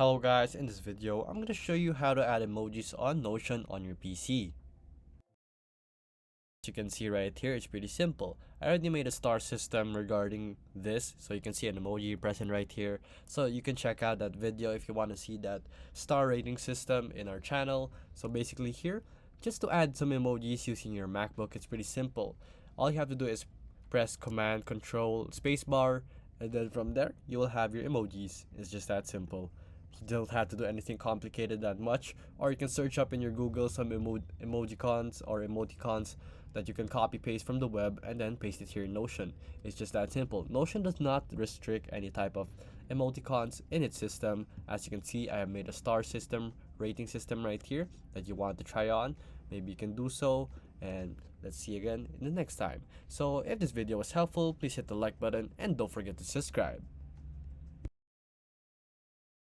Hello guys, in this video, I'm going to show you how to add emojis on Notion on your PC. As you can see right here, it's pretty simple. I already made a star system regarding this, so you can see an emoji present right here. So you can check out that video if you want to see that star rating system in our channel. So basically here, just to add some emojis using your MacBook, it's pretty simple. All you have to do is press Command Control Spacebar, and then from there, you will have your emojis. It's just that simple. You don't have to do anything complicated that much, or you can search up in your Google some emojicons or emoticons that you can copy paste from the web and then paste it here in Notion. It's just that simple. Notion does not restrict any type of emoticons in its system. As you can see, I have made a star system rating system right here that you want to try on. Maybe you can do so, and let's see again in the next time. So if this video was helpful, please hit the like button and don't forget to subscribe.